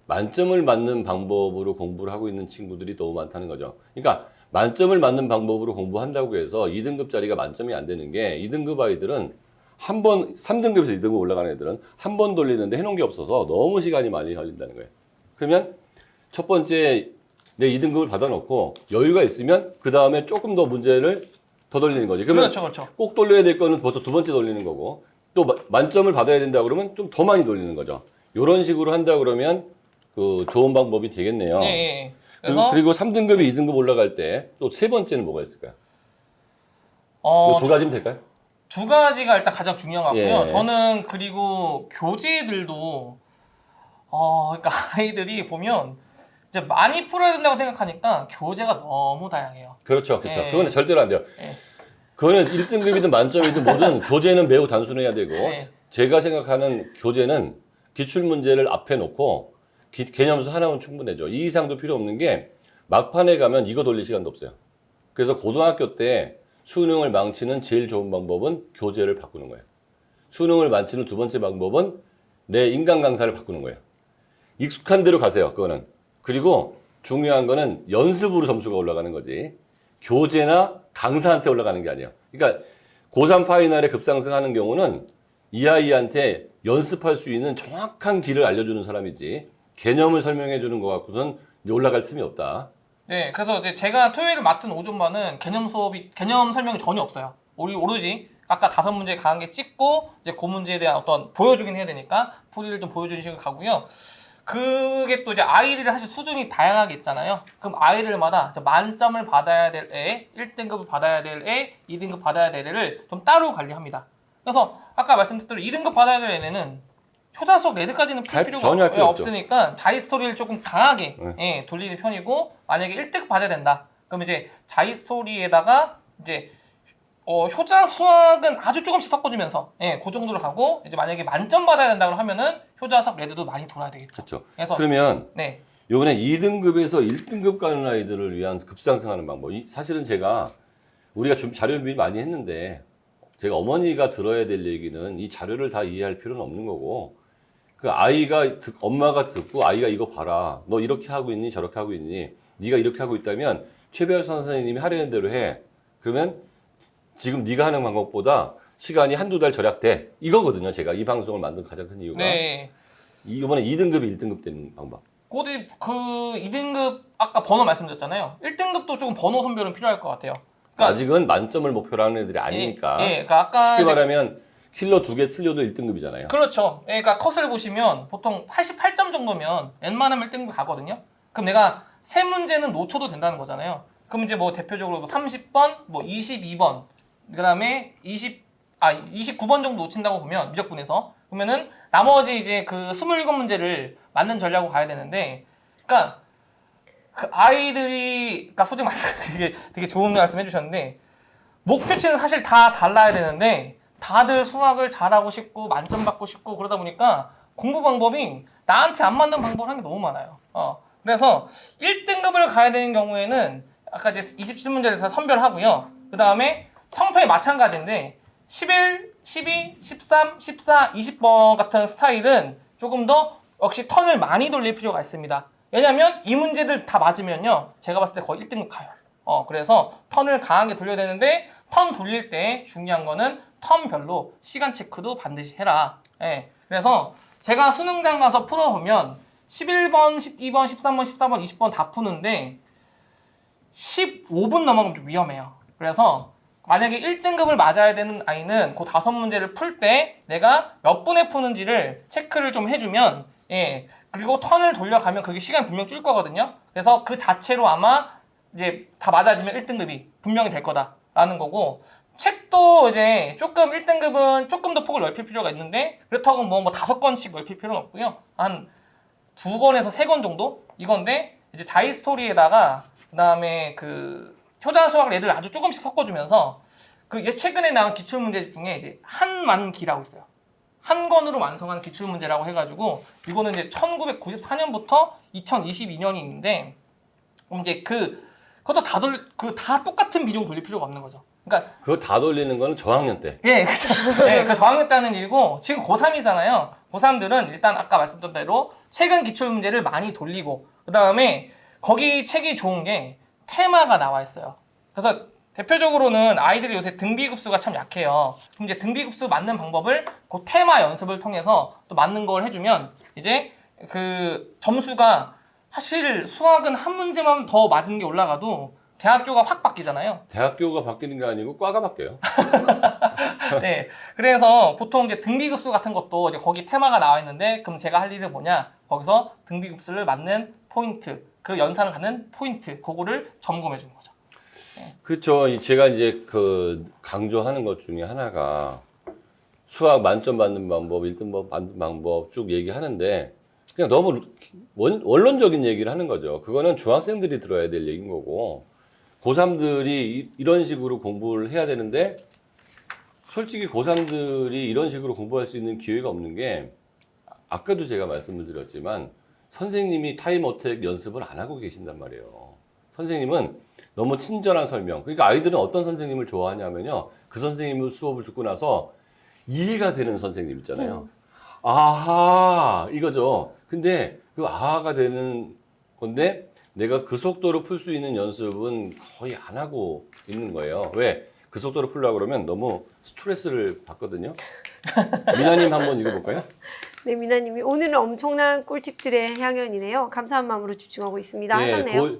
만점을 맞는 방법으로 공부를 하고 있는 친구들이 너무 많다는 거죠. 그러니까 만점을 맞는 방법으로 공부한다고 해서 2등급짜리가 만점이 안 되는 게 2등급 아이들은 3등급에서 2등급 올라가는 애들은 한 번 돌리는데 해놓은 게 없어서 너무 시간이 많이 걸린다는 거예요. 그러면 첫 번째 내 2등급을 받아놓고 여유가 있으면 그 다음에 조금 더 문제를 더 돌리는 거지. 그러면 그렇죠. 꼭 돌려야 될 거는 벌써 두 번째 돌리는 거고 또 만점을 받아야 된다 그러면 좀 더 많이 돌리는 거죠. 이런 식으로 한다 그러면 그 좋은 방법이 되겠네요. 예. 그래서 그리고 3등급이 2등급 올라갈 때 또 세 번째는 뭐가 있을까요? 두 가지면 될까요? 두 가지가 일단 가장 중요한 것 같고요. 예. 저는 그리고 교재들도 그러니까 아이들이 보면 이제 많이 풀어야 된다고 생각하니까 교재가 너무 다양해요. 그렇죠. 예. 그거는 절대로 안 돼요. 예. 그거는 1등급이든 만점이든 뭐든 교재는 매우 단순해야 되고 예. 제가 생각하는 교재는 기출문제를 앞에 놓고 개념수 하나면 충분해져. 이 이상도 필요 없는 게 막판에 가면 이거 돌릴 시간도 없어요. 그래서 고등학교 때 수능을 망치는 제일 좋은 방법은 교재를 바꾸는 거예요. 수능을 망치는 두 번째 방법은 내 인간 강사를 바꾸는 거예요. 익숙한 대로 가세요. 그거는. 그리고 중요한 거는 연습으로 점수가 올라가는 거지. 교재나 강사한테 올라가는 게 아니에요. 그러니까 고3 파이널에 급상승하는 경우는 이 아이한테 연습할 수 있는 정확한 길을 알려주는 사람이지 개념을 설명해 주는 거 갖고선 올라갈 틈이 없다. 네, 그래서 이제 제가 토요일 맡은 오전반은 개념 설명이 전혀 없어요. 오로지 아까 5문제 강한 게 찍고 이제 그 문제에 대한 어떤 보여주긴 해야 되니까 풀이를 좀 보여주는 식으로 가고요. 그게 또 이제 아이들이 사실 수준이 다양하게 있잖아요. 그럼 아이들마다 만점을 받아야 될 애, 1등급을 받아야 될 애, 2등급 받아야 될 애를 좀 따로 관리합니다. 그래서 아까 말씀드렸던 2등급 받아야 될 애는 효자 수학 레드까지는 풀 필요가 전혀 할 필요 없으니까 자기 스토리를 조금 강하게 예, 돌리는 편이고, 만약에 1등급 받아야 된다. 그럼 이제 자기 스토리에다가 이제 효자 수학은 아주 조금씩 섞어주면서 예, 그 정도로 가고, 이제 만약에 만점 받아야 된다고 하면은 효자 수학 레드도 많이 돌아야 되겠죠. 그렇죠. 그래서 그러면 네. 이번에 2등급에서 1등급 가는 아이들을 위한 급상승하는 방법. 사실은 제가 우리가 자료 준비 많이 했는데 제가 어머니가 들어야 될 얘기는 이 자료를 다 이해할 필요는 없는 거고, 그 아이가 엄마가 듣고 아이가 이거 봐라. 너 이렇게 하고 있니? 저렇게 하고 있니? 네가 이렇게 하고 있다면 최별 선생님이 하려는 대로 해. 그러면 지금 네가 하는 방법보다 시간이 한두 달 절약돼. 이거거든요. 제가 이 방송을 만든 가장 큰 이유가. 네. 이번에 2등급이 1등급 되는 방법. 그 2등급 아까 번호 말씀드렸잖아요. 1등급도 조금 번호 선별은 필요할 것 같아요. 그러니까 아직은 만점을 목표로 하는 애들이 아니니까. 예, 그러니까 아까 쉽게 이제 말하면 킬러 2개 틀려도 1등급이잖아요. 그렇죠. 예, 그러니까 컷을 보시면 보통 88점 정도면 웬만하면 1등급 가거든요. 그럼 내가 세 문제는 놓쳐도 된다는 거잖아요. 그럼 이제 뭐 대표적으로 30번, 뭐 22번, 그다음에 29번 정도 놓친다고 보면 미적분에서, 그러면은 나머지 이제 그 27문제를 맞는 전략으로 가야 되는데, 그러니까 그 아이들이, 그러니까 솔직히 말씀 이게 되게 좋은 말씀 해주셨는데, 목표치는 사실 다 달라야 되는데 다들 수학을 잘하고 싶고 만점 받고 싶고 그러다 보니까 공부 방법이 나한테 안 맞는 방법을 하는 게 너무 많아요. 그래서 1등급을 가야 되는 경우에는 아까 이제 27문제에서 선별하고요. 그 다음에 성패 마찬가지인데 11, 12, 13, 14, 20번 같은 스타일은 조금 더 역시 턴을 많이 돌릴 필요가 있습니다. 왜냐면 이 문제들 다 맞으면요, 제가 봤을 때 거의 1등급 가요. 그래서 턴을 강하게 돌려야 되는데, 턴 돌릴 때 중요한 거는 턴별로 시간 체크도 반드시 해라. 예. 그래서 제가 수능장 가서 풀어보면 11번, 12번, 13번, 14번, 20번 다 푸는데 15분 넘어가면 좀 위험해요. 그래서 만약에 1등급을 맞아야 되는 아이는 그 5문제를 풀 때 내가 몇 분에 푸는지를 체크를 좀 해주면, 예, 그리고 턴을 돌려가면 그게 시간이 분명 줄 거거든요. 그래서 그 자체로 아마 이제 다 맞아지면 1등급이 분명히 될 거다라는 거고, 책도 이제 조금 1등급은 조금 더 폭을 넓힐 필요가 있는데, 그렇다고 뭐 5권씩 넓힐 필요는 없고요. 한 2권에서 3권 정도? 이건데, 이제 자이 스토리에다가 그다음에 그 효자 수학 레드를 아주 조금씩 섞어주면서, 그 최근에 나온 기출문제 중에 이제 한만기라고 있어요. 한 권으로 완성한 기출문제라고 해가지고, 이거는 이제 1994년부터 2022년이 있는데, 이제 그것도 다 똑같은 비중 돌릴 필요가 없는 거죠. 그러니까 그거 다 돌리는 거는 저학년 때. 예, 그렇죠. 예, 그 저학년 때 하는 일이고, 지금 고3이잖아요. 고3들은 일단 아까 말씀드린 대로 최근 기출 문제를 많이 돌리고, 그 다음에 거기 책이 좋은 게 테마가 나와 있어요. 그래서 대표적으로는 아이들이 요새 등비급수가 참 약해요. 그럼 이제 등비급수 맞는 방법을 그 테마 연습을 통해서 또 맞는 걸 해주면 이제 그 점수가, 사실 수학은 한 문제만 더 맞은 게 올라가도 대학교가 확 바뀌잖아요. 대학교가 바뀌는 게 아니고 과가 바뀌어요. 네, 그래서 보통 이제 등비급수 같은 것도 이제 거기 테마가 나와 있는데, 그럼 제가 할 일은 뭐냐? 거기서 등비급수를 맞는 포인트, 그 연산을 갖는 포인트, 그거를 점검해 주는 거죠. 그렇죠. 제가 이제 그 강조하는 것 중에 하나가 수학 만점 받는 방법, 1등급 받는 방법 쭉 얘기하는데 그냥 너무 원론적인 얘기를 하는 거죠. 그거는 중학생들이 들어야 될 얘기인 거고, 고3들이 이런 식으로 공부를 해야 되는데, 솔직히 고3들이 이런 식으로 공부할 수 있는 기회가 없는 게, 아까도 제가 말씀을 드렸지만 선생님이 타임 어택 연습을 안 하고 계신단 말이에요. 선생님은 너무 친절한 설명. 그러니까 아이들은 어떤 선생님을 좋아하냐면요, 그 선생님을 수업을 듣고 나서 이해가 되는 선생님 있잖아요. 아하, 이거죠. 근데 그 아하가 되는 건데 내가 그 속도로 풀 수 있는 연습은 거의 안 하고 있는 거예요. 왜? 그 속도로 풀려고 그러면 너무 스트레스를 받거든요. 미나님 한번 읽어볼까요? 네, 미나님이 오늘은 엄청난 꿀팁들의 향연이네요. 감사한 마음으로 집중하고 있습니다. 하셨네요.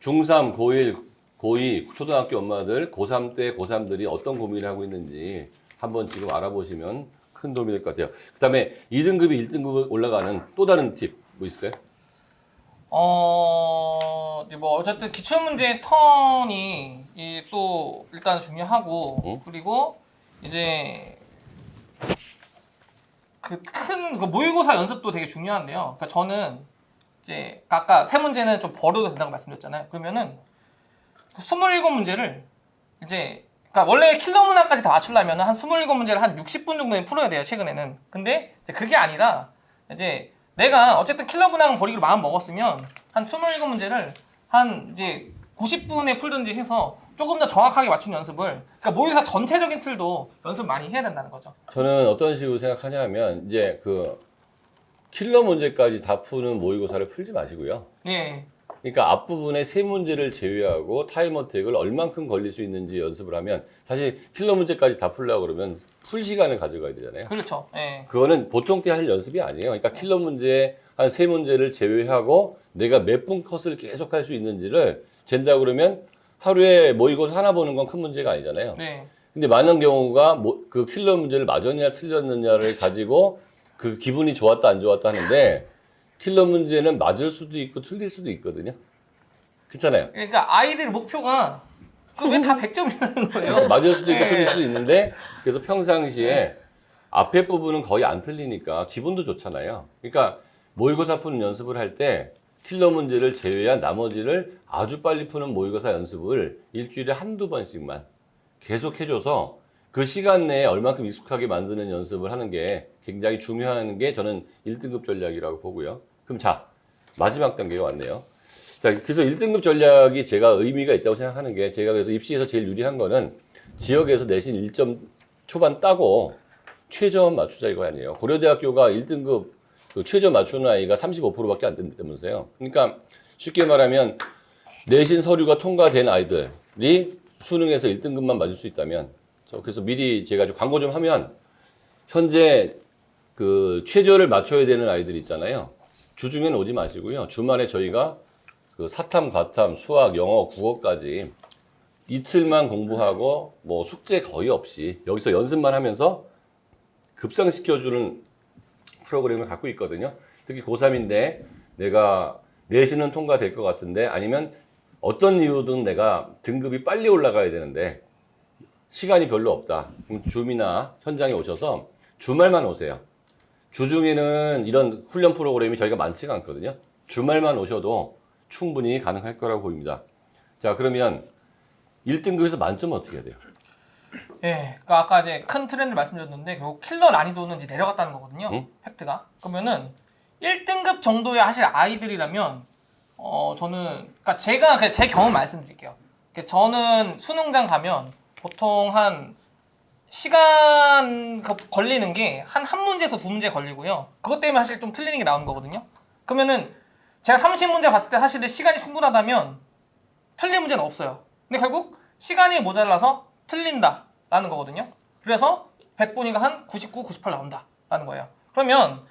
중3, 고1, 고2, 초등학교 엄마들, 고3 때 고3들이 어떤 고민을 하고 있는지 한번 지금 알아보시면 큰 도움이 될 것 같아요. 그 다음에 2등급이 1등급 올라가는 또 다른 팁 뭐 있을까요? 이제 뭐 어쨌든 기출 문제의 턴이 또 일단 중요하고 그리고 이제 그 큰 모의고사 연습도 되게 중요한데요. 그러니까 저는 이제 아까 세 문제는 좀 벌어도 된다고 말씀드렸잖아요. 그러면은 27문제를 이제 그러니까 원래 킬러 문항까지 다 맞추려면 한 27문제를 한 60분 정도는 풀어야 돼요, 최근에는. 근데 이제 그게 아니라 이제 내가 어쨌든 킬러 문항은 버리기로 마음 먹었으면 한 27문제를 한 이제 90분에 풀든지 해서 조금 더 정확하게 맞춘 연습을, 그러니까 모의고사 전체적인 틀도 연습 많이 해야 된다는 거죠. 저는 어떤 식으로 생각하냐면 이제 그 킬러 문제까지 다 푸는 모의고사를 풀지 마시고요. 예. 그러니까 앞부분에 세 문제를 제외하고 타임어택을 얼만큼 걸릴 수 있는지 연습을 하면 사실 킬러 문제까지 다 풀려고 그러면 풀 시간을 가져가야 되잖아요. 그렇죠. 예. 그거는 보통 때 할 연습이 아니에요. 그러니까 킬러 문제 한 세 문제를 제외하고 내가 몇 분 컷을 계속 할 수 있는지를 잰다 그러면 하루에 모의고사 하나 보는 건 큰 문제가 아니잖아요. 네. 근데 많은 경우가 그 킬러 문제를 맞았냐 틀렸느냐를 가지고 그 기분이 좋았다 안 좋았다 하는데 킬러 문제는 맞을 수도 있고 틀릴 수도 있거든요. 그렇잖아요. 그러니까 아이들 목표가 왜 다 100점이라는 거예요? 맞을 수도 있고 네. 틀릴 수도 있는데 그래서 평상시에 앞에 부분은 거의 안 틀리니까 기분도 좋잖아요. 그러니까 모의고사 푸는 연습을 할 때 킬러 문제를 제외한 나머지를 아주 빨리 푸는 모의고사 연습을 일주일에 한두 번씩만 계속 해줘서 그 시간 내에 얼만큼 익숙하게 만드는 연습을 하는 게 굉장히 중요한 게 저는 1등급 전략이라고 보고요. 그럼 자, 마지막 단계가 왔네요. 자, 그래서 1등급 전략이 제가 의미가 있다고 생각하는 게 제가 그래서 입시에서 제일 유리한 거는 지역에서 내신 1점 초반 따고 최저만 맞추자 이거 아니에요. 고려대학교가 1등급 그 최저 맞추는 아이가 35%밖에 안 된다면서요. 그러니까 쉽게 말하면 내신 서류가 통과된 아이들이 수능에서 1등급만 맞을 수 있다면 그래서 미리 제가 좀 광고 좀 하면 현재 그 최저를 맞춰야 되는 아이들 있잖아요. 주중에는 오지 마시고요. 주말에 저희가 그 사탐, 과탐, 수학, 영어, 국어까지 이틀만 공부하고 뭐 숙제 거의 없이 여기서 연습만 하면서 급상시켜주는 프로그램을 갖고 있거든요. 특히 고3인데 내가 내신은 통과될 것 같은데 아니면 어떤 이유든 내가 등급이 빨리 올라가야 되는데 시간이 별로 없다. 그럼 줌이나 현장에 오셔서 주말만 오세요. 주중에는 이런 훈련 프로그램이 저희가 많지가 않거든요. 주말만 오셔도 충분히 가능할 거라고 보입니다. 자, 그러면 1등급에서 만점은 어떻게 해야 돼요? 예, 그러니까 아까 이제 큰 트렌드 말씀드렸는데 결국 킬러 난이도는 이제 내려갔다는 거거든요. 응? 팩트가. 그러면은 1등급 정도의 하실 아이들이라면 저는 그러니까 제가 그냥 제 경험 말씀드릴게요. 그러니까 저는 수능장 가면 보통 한 시간 걸리는 게 한 문제에서 두 문제 걸리고요. 그것 때문에 사실 좀 틀리는 게 나오는 거거든요. 그러면은 제가 30문제 봤을 때 사실 시간이 충분하다면 틀린 문제는 없어요. 근데 결국 시간이 모자라서 틀린다라는 거거든요. 그래서 100분이가 한 99, 98 나온다라는 거예요. 그러면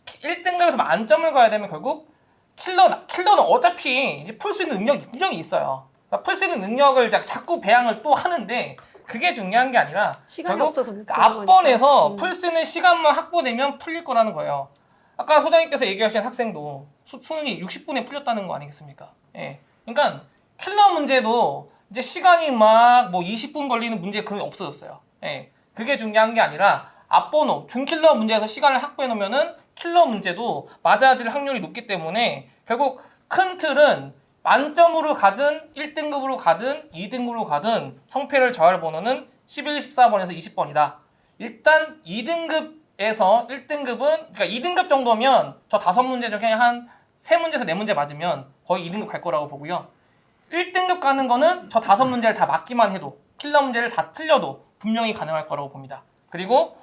1등급에서 만점을 가야 되면 결국 킬러는 어차피 이제 풀 수 있는 능력이 있어요. 그러니까 풀 수 있는 능력을 자꾸 배양을 또 하는데 그게 중요한 게 아니라 시간이 결국 없어서 못 푸는 앞번에서 거니까. 풀 수 있는 시간만 확보되면 풀릴 거라는 거예요. 아까 소장님께서 얘기하신 학생도 수능이 60분에 풀렸다는 거 아니겠습니까? 예. 그러니까 킬러 문제도 이제 시간이 막 뭐 20분 걸리는 문제 그런 게 없어졌어요. 예. 그게 중요한 게 아니라 앞번호 중킬러 문제에서 시간을 확보해 놓으면은 킬러 문제도 맞아질 확률이 높기 때문에 결국 큰 틀은 만점으로 가든 1등급으로 가든 2등급으로 가든 성패를 정할 번호는 11, 14번에서 20번이다. 일단 2등급에서 1등급은 그러니까 2등급 정도면 저 5문제 중에 한 3문제에서 4문제 맞으면 거의 2등급 갈 거라고 보고요. 1등급 가는 거는 저 5문제를 다 맞기만 해도 킬러 문제를 다 틀려도 분명히 가능할 거라고 봅니다. 그리고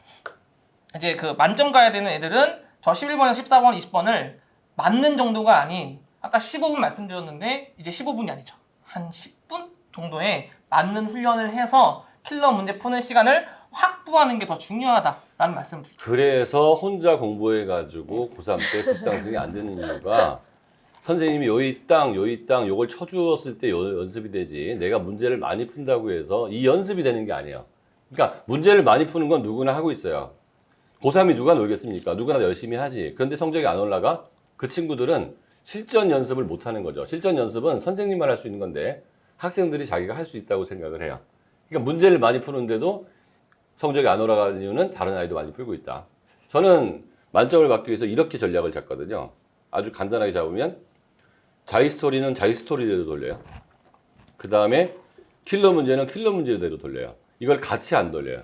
이제 그 만점 가야 되는 애들은 저 11번에서 14번, 20번을 맞는 정도가 아닌 아까 15분 말씀드렸는데 이제 15분이 아니죠. 한 10분 정도의 맞는 훈련을 해서 킬러 문제 푸는 시간을 확보하는 게 더 중요하다라는 말씀을 드립니다. 그래서 혼자 공부해가지고 고3 때 급상승이 안 되는 이유가 선생님이 요이 땅 요걸 쳐주었을 때 연습이 되지 내가 문제를 많이 푼다고 해서 이 연습이 되는 게 아니에요. 그러니까 문제를 많이 푸는 건 누구나 하고 있어요. 고3이 누가 놀겠습니까? 누구나 열심히 하지. 그런데 성적이 안 올라가? 그 친구들은 실전 연습을 못 하는 거죠. 실전 연습은 선생님만 할 수 있는 건데 학생들이 자기가 할 수 있다고 생각을 해요. 그러니까 문제를 많이 푸는데도 성적이 안 올라가는 이유는 다른 아이도 많이 풀고 있다. 저는 만점을 받기 위해서 이렇게 전략을 잡거든요. 아주 간단하게 잡으면 자이스토리는 자이스토리대로 돌려요. 그 다음에 킬러 문제는 킬러 문제대로 돌려요. 이걸 같이 안 돌려요.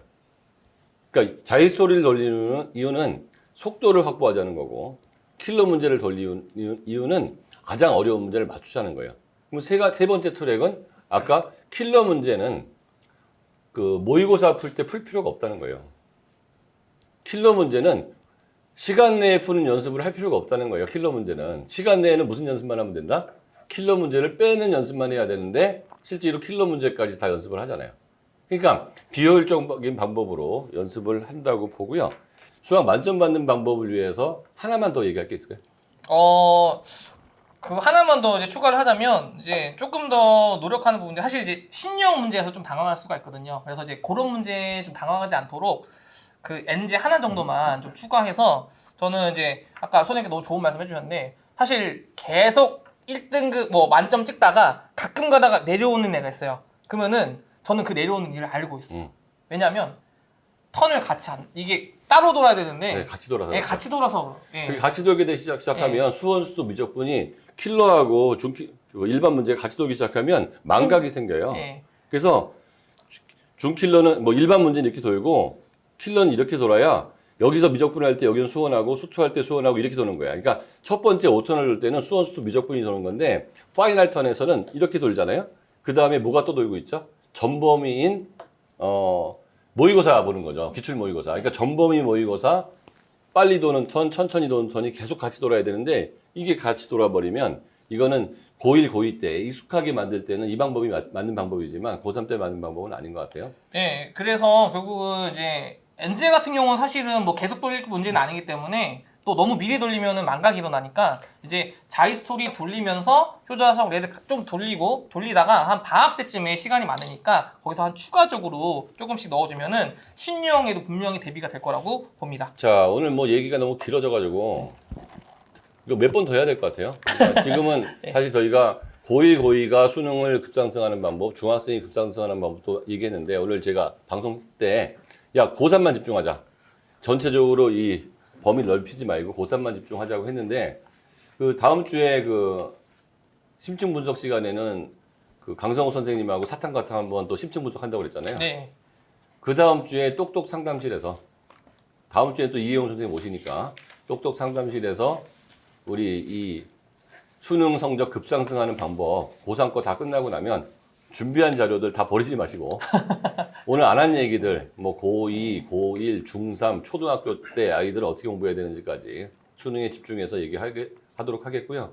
그러니까 자이스토리를 돌리는 이유는 속도를 확보하자는 거고 킬러 문제를 돌리는 이유는 가장 어려운 문제를 맞추자는 거예요. 그럼 세 번째 트랙은 아까 킬러 문제는 그 모의고사 풀 때 풀 필요가 없다는 거예요. 킬러 문제는 시간 내에 푸는 연습을 할 필요가 없다는 거예요. 킬러 문제는 시간 내에는 무슨 연습만 하면 된다? 킬러 문제를 빼는 연습만 해야 되는데 실제로 킬러 문제까지 다 연습을 하잖아요. 그러니까 비효율적인 방법으로 연습을 한다고 보고요. 수학 만점 받는 방법을 위해서 하나만 더 얘기할 게 있을까요? 그 하나만 더 이제 추가를 하자면 이제 조금 더 노력하는 부분인데 사실 이제 신유형 문제에서 좀 당황할 수가 있거든요. 그래서 이제 그런 문제에 좀 당황하지 않도록 그 N제 하나 정도만 좀 추가해서 저는 이제 아까 선생님께 너무 좋은 말씀 해주셨는데 사실 계속 1등급 뭐 만점 찍다가 가끔 가다가 내려오는 애가 있어요. 그러면은 저는 그 내려오는 일을 알고 있어요. 왜냐하면 턴을 같이 이게 따로 돌아야 되는데 네, 같이 돌아서. 예, 같이 돌아서 예. 그게 같이 돌게 되기 시작하면 수원수도 미적분이 킬러하고 일반 문제 같이 돌기 시작하면 망각이 생겨요. 예. 그래서 중킬러는 뭐 일반 문제는 이렇게 돌고 킬러는 이렇게 돌아야 여기서 미적분을 할 때 여기는 수원하고 수투할 때 수원하고 이렇게 도는 거야. 그러니까 첫 번째 5턴을 돌 때는 수원수투 미적분이 도는 건데 파이널 턴에서는 이렇게 돌잖아요. 그 다음에 뭐가 또 돌고 있죠? 전범위인 모의고사 보는 거죠. 기출 모의고사. 그러니까 전범위 모의고사 빨리 도는 턴, 천천히 도는 턴이 계속 같이 돌아야 되는데 이게 같이 돌아버리면 이거는 고1, 고2 때 익숙하게 만들 때는 이 방법이 맞는 방법이지만 고3 때 맞는 방법은 아닌 것 같아요. 예, 그래서 결국은 이제 NJ 같은 경우는 사실은 뭐 계속 돌릴 문제는 아니기 때문에 또 너무 미리 돌리면은 망각이 일어나니까 이제 자이스토리 돌리면서 효자성 레드 좀 돌리다가 한 방학 때쯤에 시간이 많으니까 거기서 한 추가적으로 조금씩 넣어주면은 신유형에도 분명히 대비가 될 거라고 봅니다. 자, 오늘 뭐 얘기가 너무 길어져가지고 이거 몇 번 더 해야 될 것 같아요. 그러니까 지금은 사실 저희가 고1, 고2가 수능을 급상승하는 방법, 중학생이 급상승하는 방법도 얘기했는데 오늘 제가 방송 때 야, 고3만 집중하자. 전체적으로 이 범위를 넓히지 말고 고3만 집중하자고 했는데 그 다음 주에 그 심층 분석 시간에는 그 강성호 선생님하고 사탕과탕 한번 또 심층 분석한다고 그랬잖아요. 네. 그 다음 주에 똑똑 상담실에서 다음 주에 또 이혜용 선생님 오시니까 똑똑 상담실에서 우리 이 수능 성적 급상승하는 방법 고3 거 다 끝나고 나면 준비한 자료들 다 버리지 마시고 오늘 안 한 얘기들 뭐 고2, 고1, 중3, 초등학교 때 아이들 어떻게 공부해야 되는지까지 수능에 집중해서 얘기하도록 하겠고요.